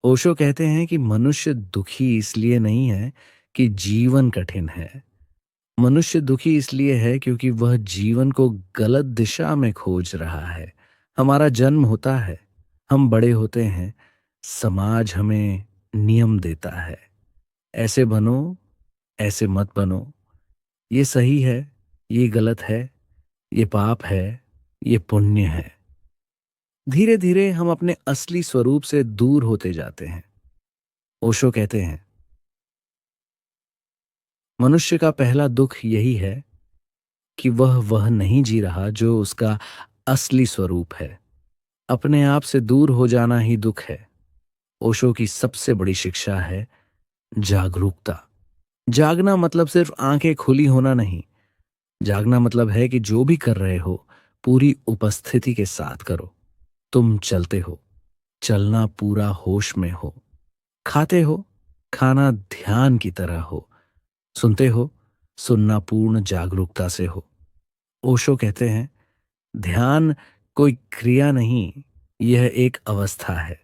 ओशो कहते हैं कि मनुष्य दुखी इसलिए नहीं है कि जीवन कठिन है। मनुष्य दुखी इसलिए है क्योंकि वह जीवन को गलत दिशा में खोज रहा है। हमारा जन्म होता है, हम बड़े होते हैं, समाज हमें नियम देता है, ऐसे बनो, ऐसे मत बनो, ये सही है, ये गलत है, ये पाप है, ये पुण्य है। धीरे धीरे हम अपने असली स्वरूप से दूर होते जाते हैं। ओशो कहते हैं, मनुष्य का पहला दुख यही है कि वह नहीं जी रहा जो उसका असली स्वरूप है। अपने आप से दूर हो जाना ही दुख है। ओशो की सबसे बड़ी शिक्षा है जागरूकता। जागना मतलब सिर्फ आंखें खुली होना नहीं। जागना मतलब है कि जो भी कर रहे हो, पूरी उपस्थिति के साथ करो। तुम चलते हो, चलना पूरा होश में हो। खाते हो, खाना ध्यान की तरह हो। सुनते हो, सुनना पूर्ण जागरूकता से हो। ओशो कहते हैं, ध्यान कोई क्रिया नहीं, यह एक अवस्था है।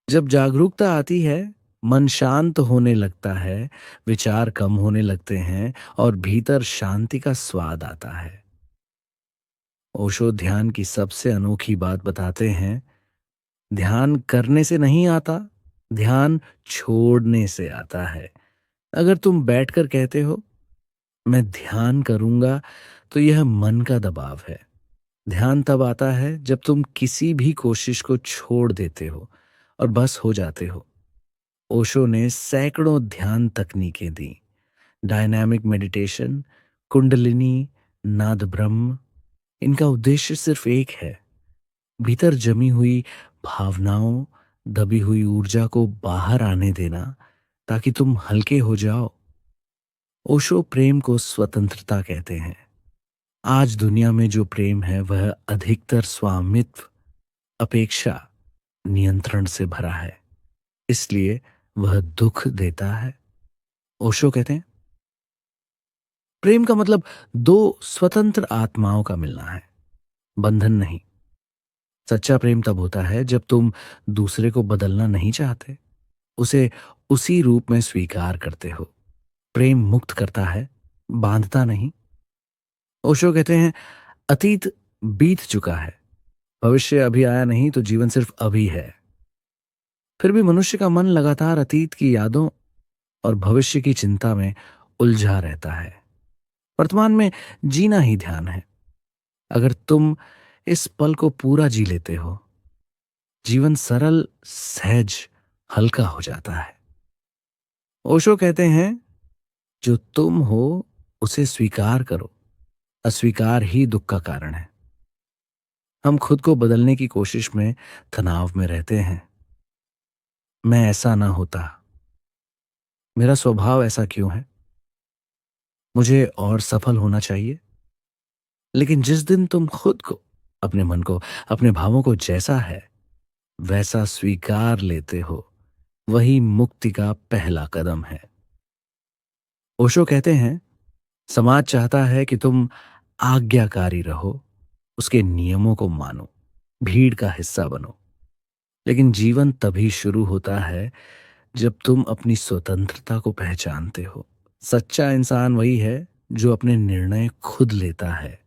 जब जागरूकता आती है, मन शांत होने लगता है, विचार कम होने लगते हैं और भीतर शांति का स्वाद आता है। ओशो ध्यान की सबसे अनोखी बात बताते हैं, ध्यान करने से नहीं आता, ध्यान छोड़ने से आता है। अगर तुम बैठकर कहते हो, मैं ध्यान करूंगा, तो यह मन का दबाव है। ध्यान तब आता है जब तुम किसी भी कोशिश को छोड़ देते हो और बस हो जाते हो। ओशो ने सैकड़ों ध्यान तकनीकें दी, डायनामिक मेडिटेशन, कुंडलिनी, नाद ब्रह्म। इनका उद्देश्य सिर्फ एक है, भीतर जमी हुई भावनाओं, दबी हुई ऊर्जा को बाहर आने देना, ताकि तुम हल्के हो जाओ। ओशो प्रेम को स्वतंत्रता कहते हैं। आज दुनिया में जो प्रेम है वह अधिकतर स्वामित्व, अपेक्षा, नियंत्रण से भरा है, इसलिए वह दुख देता है। ओशो कहते हैं, प्रेम का मतलब दो स्वतंत्र आत्माओं का मिलना है, बंधन नहीं। सच्चा प्रेम तब होता है जब तुम दूसरे को बदलना नहीं चाहते, उसे उसी रूप में स्वीकार करते हो। प्रेम मुक्त करता है, बांधता नहीं। ओशो कहते हैं, अतीत बीत चुका है, भविष्य अभी आया नहीं, तो जीवन सिर्फ अभी है। फिर भी मनुष्य का मन लगातार अतीत की यादों और भविष्य की चिंता में उलझा रहता है। वर्तमान में जीना ही ध्यान है। अगर तुम इस पल को पूरा जी लेते हो, जीवन सरल, सहज, हल्का हो जाता है। ओशो कहते हैं, जो तुम हो उसे स्वीकार करो, अस्वीकार ही दुख का कारण है। हम खुद को बदलने की कोशिश में तनाव में रहते हैं। मैं ऐसा ना होता, मेरा स्वभाव ऐसा क्यों है, मुझे और सफल होना चाहिए। लेकिन जिस दिन तुम खुद को, अपने मन को, अपने भावों को जैसा है वैसा स्वीकार लेते हो, वही मुक्ति का पहला कदम है। ओशो कहते हैं, समाज चाहता है कि तुम आज्ञाकारी रहो, उसके नियमों को मानो, भीड़ का हिस्सा बनो। लेकिन जीवन तभी शुरू होता है जब तुम अपनी स्वतंत्रता को पहचानते हो। सच्चा इंसान वही है जो अपने निर्णय खुद लेता है,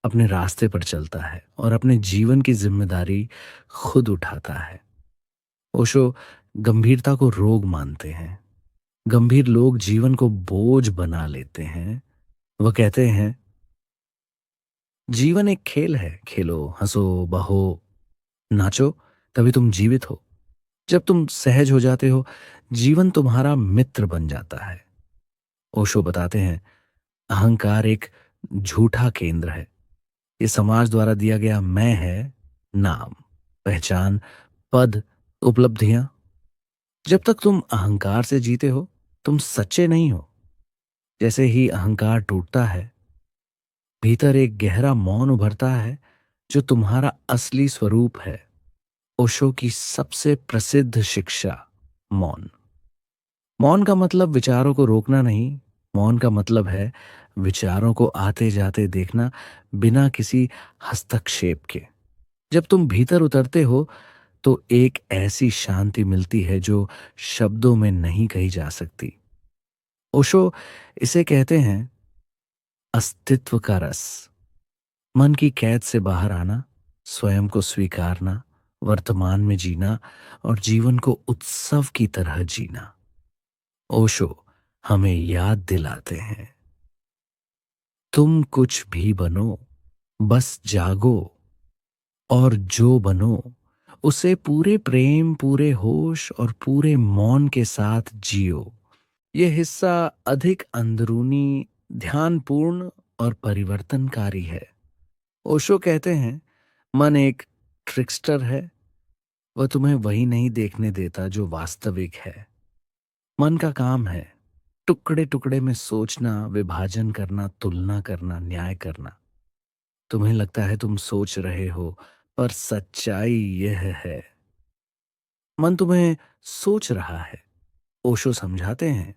अपने रास्ते पर चलता है और अपने जीवन की जिम्मेदारी खुद उठाता है। ओशो गंभीरता को रोग मानते हैं। गंभीर लोग जीवन को बोझ बना लेते हैं। वह कहते हैं, जीवन एक खेल है, खेलो, हंसो, बहो, नाचो, तभी तुम जीवित हो। जब तुम सहज हो जाते हो, जीवन तुम्हारा मित्र बन जाता है। ओशो बताते हैं, अहंकार एक झूठा केंद्र है। ये समाज द्वारा दिया गया मैं है, नाम, पहचान, पद, उपलब्धियां। जब तक तुम अहंकार से जीते हो, तुम सच्चे नहीं हो। जैसे ही अहंकार टूटता है, भीतर एक गहरा मौन उभरता है जो तुम्हारा असली स्वरूप है। ओशो की सबसे प्रसिद्ध शिक्षा, मौन। मौन का मतलब विचारों को रोकना नहीं, मौन का मतलब है विचारों को आते जाते देखना, बिना किसी हस्तक्षेप के। जब तुम भीतर उतरते हो, तो एक ऐसी शांति मिलती है जो शब्दों में नहीं कही जा सकती। ओशो इसे कहते हैं अस्तित्व का रस। मन की कैद से बाहर आना, स्वयं को स्वीकारना, वर्तमान में जीना और जीवन को उत्सव की तरह जीना। ओशो हमें याद दिलाते हैं, तुम कुछ भी बनो, बस जागो, और जो बनो उसे पूरे प्रेम, पूरे होश और पूरे मौन के साथ जियो। ये हिस्सा अधिक अंदरूनी, ध्यानपूर्ण और परिवर्तनकारी है। ओशो कहते हैं मन एक ट्रिकस्टर है, वह तुम्हें वही नहीं देखने देता जो वास्तविक है। मन का काम है टुकड़े टुकड़े में सोचना, विभाजन करना, तुलना करना, न्याय करना। तुम्हें लगता है तुम सोच रहे हो, पर सच्चाई यह है मन तुम्हें सोच रहा है। ओशो समझाते हैं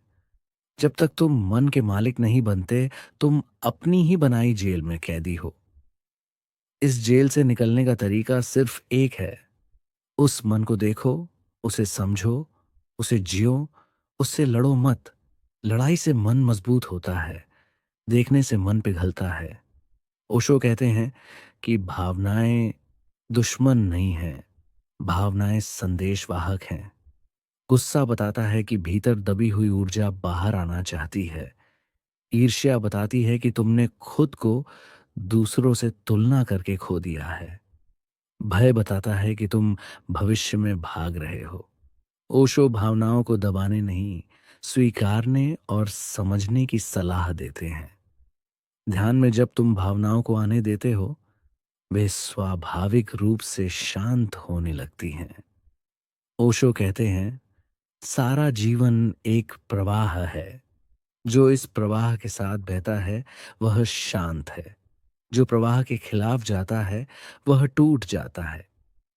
जब तक तुम मन के मालिक नहीं बनते, तुम अपनी ही बनाई जेल में कैदी हो। इस जेल से निकलने का तरीका सिर्फ एक है, उस मन को देखो, उसे समझो, उसे जियो, उससे लड़ो मत। लड़ाई से मन मजबूत होता है, देखने से मन पिघलता है। ओशो कहते हैं कि भावनाएं दुश्मन नहीं हैं, भावनाएं संदेशवाहक हैं। गुस्सा बताता है कि भीतर दबी हुई ऊर्जा बाहर आना चाहती है। ईर्ष्या बताती है कि तुमने खुद को दूसरों से तुलना करके खो दिया है। भय बताता है कि तुम भविष्य में भाग रहे हो। ओशो भावनाओं को दबाने नहीं, स्वीकारने और समझने की सलाह देते हैं। ध्यान में जब तुम भावनाओं को आने देते हो, वे स्वाभाविक रूप से शांत होने लगती हैं। ओशो कहते हैं सारा जीवन एक प्रवाह है, जो इस प्रवाह के साथ बहता है वह शांत है, जो प्रवाह के खिलाफ जाता है वह टूट जाता है।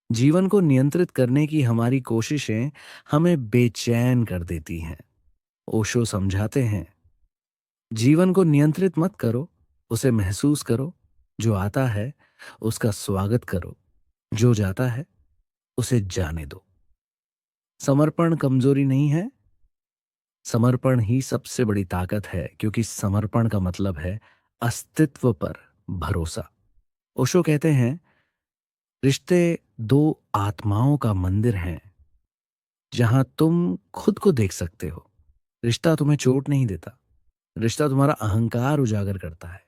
जीवन को नियंत्रित करने की हमारी कोशिशें हमें बेचैन कर देती हैं। ओशो समझाते हैं जीवन को नियंत्रित मत करो, उसे महसूस करो। जो आता है उसका स्वागत करो, जो जाता है उसे जाने दो। समर्पण कमजोरी नहीं है, समर्पण ही सबसे बड़ी ताकत है, क्योंकि समर्पण का मतलब है अस्तित्व पर भरोसा। ओशो कहते हैं रिश्ते दो आत्माओं का मंदिर हैं, जहां तुम खुद को देख सकते हो। रिश्ता तुम्हें चोट नहीं देता, रिश्ता तुम्हारा अहंकार उजागर करता है।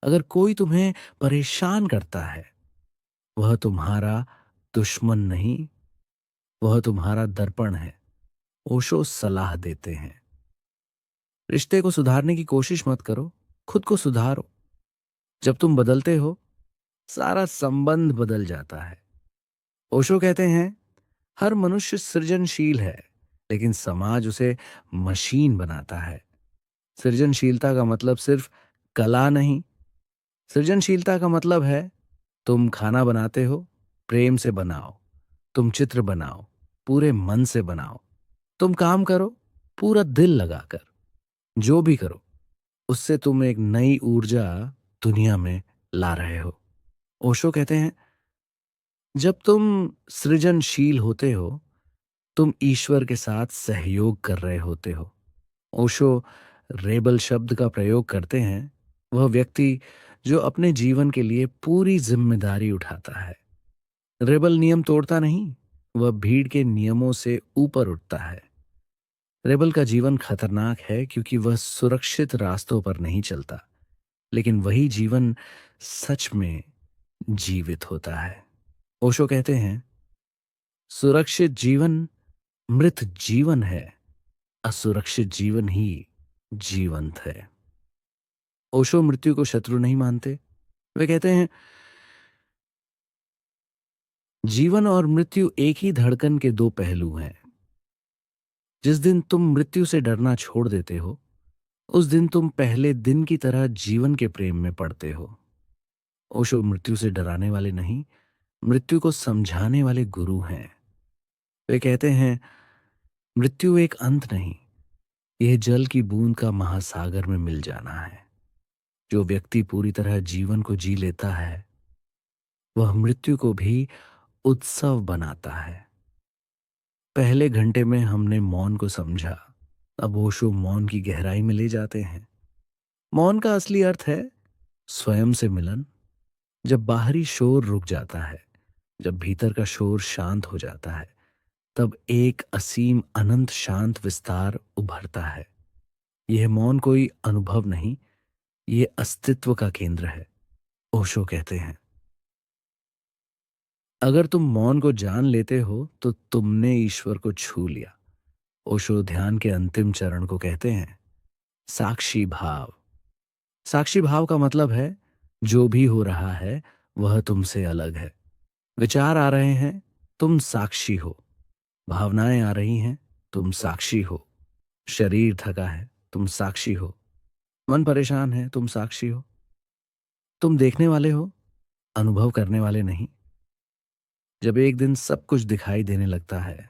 अगर कोई तुम्हें परेशान करता है, वह तुम्हारा दुश्मन नहीं, वह तुम्हारा दर्पण है। ओशो सलाह देते हैं रिश्ते को सुधारने की कोशिश मत करो, खुद को सुधारो। जब तुम बदलते हो, सारा संबंध बदल जाता है। ओशो कहते हैं हर मनुष्य सृजनशील है, लेकिन समाज उसे मशीन बनाता है। सृजनशीलता का मतलब सिर्फ कला नहीं, सृजनशीलता का मतलब है तुम खाना बनाते हो, प्रेम से बनाओ। तुम चित्र बनाओ, पूरे मन से बनाओ। तुम काम करो, पूरा दिल लगाकर। जो भी करो, उससे तुम एक नई ऊर्जा दुनिया में ला रहे हो। ओशो कहते हैं जब तुम सृजनशील होते हो, तुम ईश्वर के साथ सहयोग कर रहे होते हो। ओशो रेबल शब्द का प्रयोग करते हैं वह व्यक्ति जो अपने जीवन के लिए पूरी जिम्मेदारी उठाता है। रेबल नियम तोड़ता नहीं, वह भीड़ के नियमों से ऊपर उठता है। रेबल का जीवन खतरनाक है क्योंकि वह सुरक्षित रास्तों पर नहीं चलता, लेकिन वही जीवन सच में जीवित होता है। ओशो कहते हैं सुरक्षित जीवन मृत जीवन है, असुरक्षित जीवन ही जीवंत है। ओशो मृत्यु को शत्रु नहीं मानते। वे कहते हैं जीवन और मृत्यु एक ही धड़कन के दो पहलू हैं। जिस दिन तुम मृत्यु से डरना छोड़ देते हो, उस दिन तुम पहले दिन की तरह जीवन के प्रेम में पड़ते हो। ओशो मृत्यु से डराने वाले नहीं, मृत्यु को समझाने वाले गुरु हैं। वे कहते हैं मृत्यु एक अंत नहीं, यह जल की बूंद का महासागर में मिल जाना है। जो व्यक्ति पूरी तरह जीवन को जी लेता है, वह मृत्यु को भी उत्सव बनाता है। पहले घंटे में हमने मौन को समझा, अब ओशो मौन की गहराई में ले जाते हैं। मौन का असली अर्थ है स्वयं से मिलन। जब बाहरी शोर रुक जाता है, जब भीतर का शोर शांत हो जाता है, तब एक असीम अनंत शांत विस्तार उभरता है। यह मौन कोई अनुभव नहीं, ये अस्तित्व का केंद्र है। ओशो कहते हैं, अगर तुम मौन को जान लेते हो तो तुमने ईश्वर को छू लिया। ओशो ध्यान के अंतिम चरण को कहते हैं साक्षी भाव। साक्षी भाव का मतलब है जो भी हो रहा है वह तुमसे अलग है। विचार आ रहे हैं, तुम साक्षी हो। भावनाएं आ रही हैं, तुम साक्षी हो। शरीर थका है, तुम साक्षी हो। मन परेशान है, तुम साक्षी हो। तुम देखने वाले हो, अनुभव करने वाले नहीं। जब एक दिन सब कुछ दिखाई देने लगता है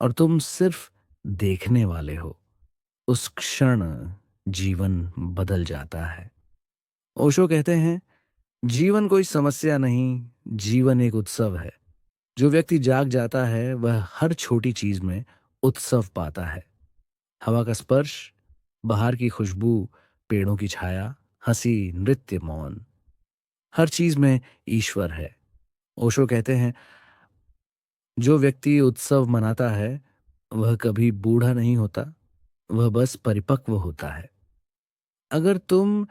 और तुम सिर्फ देखने वाले हो, उस क्षण जीवन बदल जाता है। ओशो कहते हैं, जीवन कोई समस्या नहीं, जीवन एक उत्सव है। जो व्यक्ति जाग जाता है वह हर छोटी चीज में उत्सव पाता है। हवा का स्पर्श, बाहर की खुशबू, पेड़ों की छाया, हंसी, नृत्य, मौन, हर चीज में ईश्वर है। ओशो कहते हैं, जो व्यक्ति उत्सव मनाता है वह कभी बूढ़ा नहीं होता, वह बस परिपक्व होता है। अगर तुम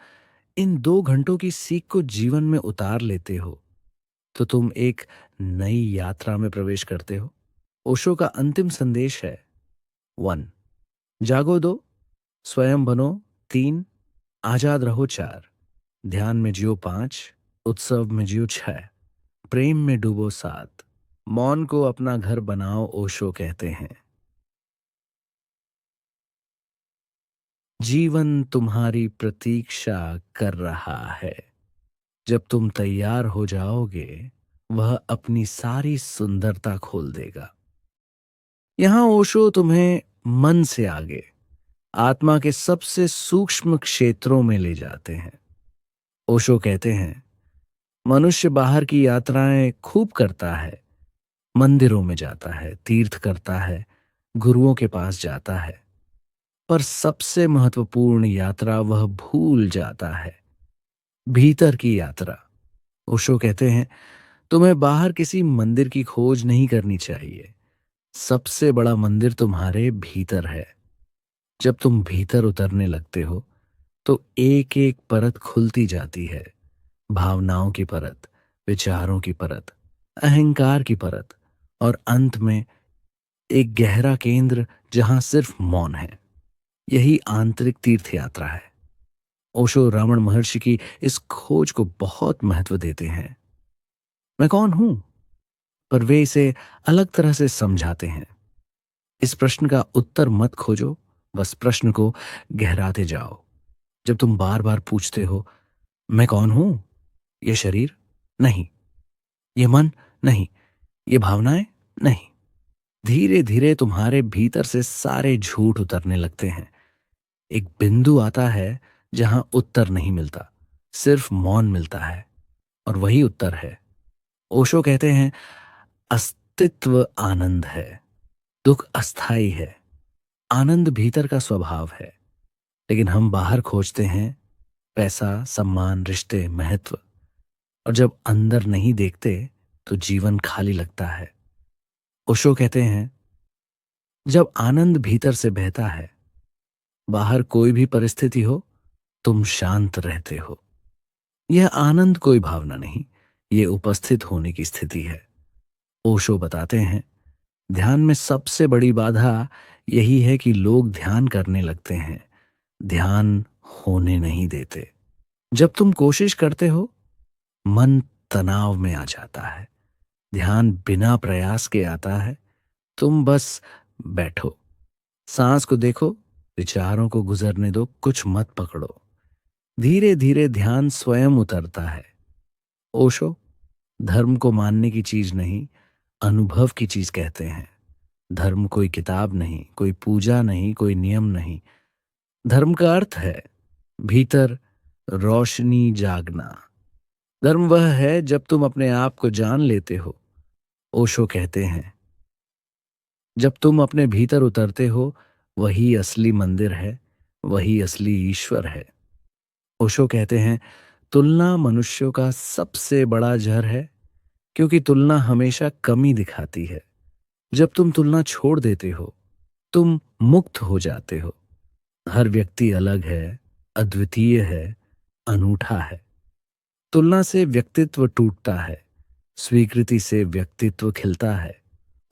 इन 2 घंटों की सीख को जीवन में उतार लेते हो तो तुम एक नई यात्रा में प्रवेश करते हो। ओशो का अंतिम संदेश है 1, जागो 2, स्वयं बनो 3, आजाद रहो 4, ध्यान में जियो 5, उत्सव में जियो 6, प्रेम में डूबो 7, मौन को अपना घर बनाओ। ओशो कहते हैं, जीवन तुम्हारी प्रतीक्षा कर रहा है। जब तुम तैयार हो जाओगे वह अपनी सारी सुंदरता खोल देगा। यहां ओशो तुम्हें मन से आगे आत्मा के सबसे सूक्ष्म क्षेत्रों में ले जाते हैं। ओशो कहते हैं, मनुष्य बाहर की यात्राएं खूब करता है, मंदिरों में जाता है, तीर्थ करता है, गुरुओं के पास जाता है, पर सबसे महत्वपूर्ण यात्रा वह भूल जाता है, भीतर की यात्रा। ओशो कहते हैं, तुम्हें बाहर किसी मंदिर की खोज नहीं करनी चाहिए। सबसे बड़ा मंदिर तुम्हारे भीतर है। जब तुम भीतर उतरने लगते हो तो एक एक परत खुलती जाती है। भावनाओं की परत, विचारों की परत, अहंकार की परत, और अंत में एक गहरा केंद्र जहां सिर्फ मौन है। यही आंतरिक तीर्थ यात्रा है। ओशो रावण महर्षि की इस खोज को बहुत महत्व देते हैं। मैं कौन हूं? पर वे इसे अलग तरह से समझाते हैं। इस प्रश्न का उत्तर मत खोजो, बस प्रश्न को गहराते जाओ। जब तुम बार बार पूछते हो, मैं कौन हूं? ये शरीर? नहीं। ये मन? नहीं। ये भावनाएं? नहीं। धीरे धीरे तुम्हारे भीतर से सारे झूठ उतरने लगते हैं। एक बिंदु आता है जहां उत्तर नहीं मिलता, सिर्फ मौन मिलता है, और वही उत्तर है। ओशो कहते हैं, अस्तित्व आनंद है, दुख अस्थाई है। आनंद भीतर का स्वभाव है, लेकिन हम बाहर खोजते हैं पैसा, सम्मान, रिश्ते, महत्व, और जब अंदर नहीं देखते तो जीवन खाली लगता है। ओशो कहते हैं, जब आनंद भीतर से बहता है, बाहर कोई भी परिस्थिति हो, तुम शांत रहते हो। यह आनंद कोई भावना नहीं, ये उपस्थित होने की स्थिति है। ओशो बताते हैं, ध्यान में सबसे बड़ी बाधा यही है कि लोग ध्यान करने लगते हैं, ध्यान होने नहीं देते। जब तुम कोशिश करते हो, मन तनाव में आ जाता है। ध्यान बिना प्रयास के आता है। तुम बस बैठो, सांस को देखो, विचारों को गुजरने दो, कुछ मत पकड़ो। धीरे धीरे ध्यान स्वयं उतरता है। ओशो धर्म को मानने की चीज नहीं, अनुभव की चीज कहते हैं। धर्म कोई किताब नहीं, कोई पूजा नहीं, कोई नियम नहीं। धर्म का अर्थ है भीतर रोशनी जागना। धर्म वह है जब तुम अपने आप को जान लेते हो, ओशो कहते हैं, जब तुम अपने भीतर उतरते हो, वही असली मंदिर है, वही असली ईश्वर है। ओशो कहते हैं, तुलना मनुष्यों का सबसे बड़ा जहर है, क्योंकि तुलना हमेशा कमी दिखाती है। जब तुम तुलना छोड़ देते हो, तुम मुक्त हो जाते हो। हर व्यक्ति अलग है, अद्वितीय है, अनूठा है। तुलना से व्यक्तित्व टूटता है, स्वीकृति से व्यक्तित्व खिलता है।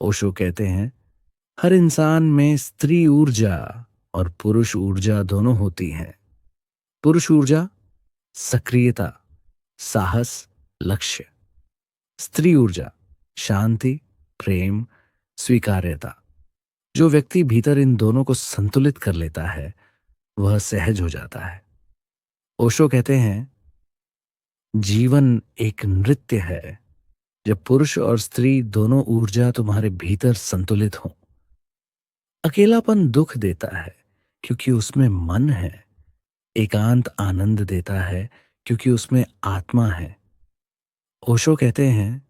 ओशो कहते हैं, हर इंसान में स्त्री ऊर्जा और पुरुष ऊर्जा दोनों होती हैं। पुरुष ऊर्जा सक्रियता, साहस, लक्ष्य। स्त्री ऊर्जा शांति, प्रेम, स्वीकार्यता। जो व्यक्ति भीतर इन दोनों को संतुलित कर लेता है, वह सहज हो जाता है। ओशो कहते हैं, जीवन एक नृत्य है। जब पुरुष और स्त्री दोनों ऊर्जा तुम्हारे भीतर संतुलित हों। अकेलापन दुख देता है, क्योंकि उसमें मन है। एकांत आनंद देता है, क्योंकि उसमें आत्मा है। ओशो कहते हैं,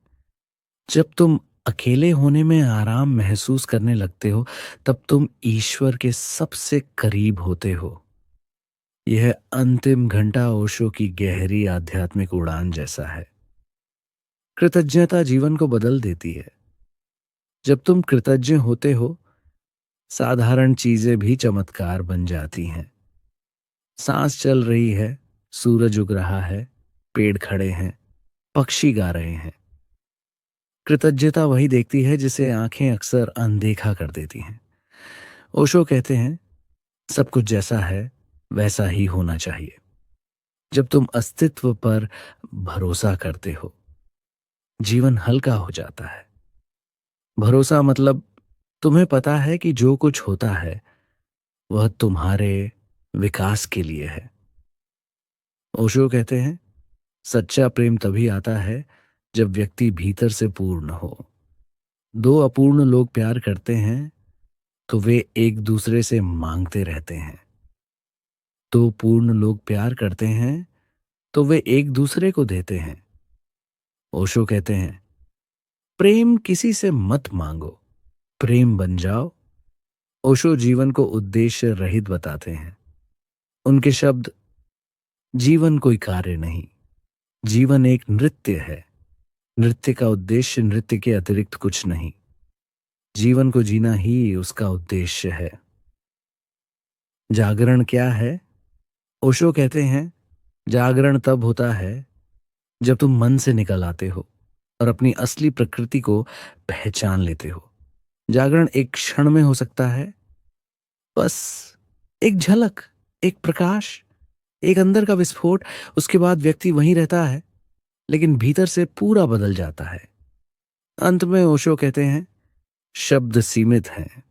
जब तुम अकेले होने में आराम महसूस करने लगते हो, तब तुम ईश्वर के सबसे करीब होते हो। यह अंतिम घंटा ओशो की गहरी आध्यात्मिक उड़ान जैसा है। कृतज्ञता जीवन को बदल देती है। जब तुम कृतज्ञ होते हो, साधारण चीजें भी चमत्कार बन जाती हैं। सांस चल रही है, सूरज उग रहा है, पेड़ खड़े हैं, पक्षी गा रहे हैं। कृतज्ञता वही देखती है जिसे आंखें अक्सर अनदेखा कर देती हैं। ओशो कहते हैं, सब कुछ जैसा है वैसा ही होना चाहिए। जब तुम अस्तित्व पर भरोसा करते हो, जीवन हल्का हो जाता है। भरोसा मतलब तुम्हें पता है कि जो कुछ होता है वह तुम्हारे विकास के लिए है। ओशो कहते हैं, सच्चा प्रेम तभी आता है जब व्यक्ति भीतर से पूर्ण हो। दो अपूर्ण लोग प्यार करते हैं तो वे एक दूसरे से मांगते रहते हैं। दो पूर्ण लोग प्यार करते हैं तो वे एक दूसरे को देते हैं। ओशो कहते हैं, प्रेम किसी से मत मांगो, प्रेम बन जाओ। ओशो जीवन को उद्देश्य रहित बताते हैं। उनके शब्द, जीवन कोई कार्य नहीं, जीवन एक नृत्य है। नृत्य का उद्देश्य नृत्य के अतिरिक्त कुछ नहीं। जीवन को जीना ही उसका उद्देश्य है। जागरण क्या है? ओशो कहते हैं, जागरण तब होता है जब तुम मन से निकल आते हो और अपनी असली प्रकृति को पहचान लेते हो। जागरण एक क्षण में हो सकता है, बस एक झलक, एक प्रकाश, एक अंदर का विस्फोट। उसके बाद व्यक्ति वहीं रहता है, लेकिन भीतर से पूरा बदल जाता है। अंत में ओशो कहते हैं, शब्द सीमित हैं,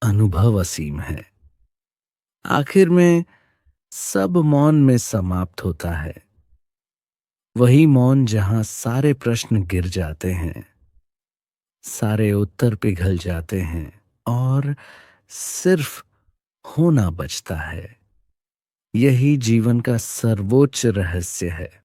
अनुभव असीम है। आखिर में सब मौन में समाप्त होता है। वही मौन जहां सारे प्रश्न गिर जाते हैं, सारे उत्तर पिघल जाते हैं और सिर्फ होना बचता है। यही जीवन का सर्वोच्च रहस्य है।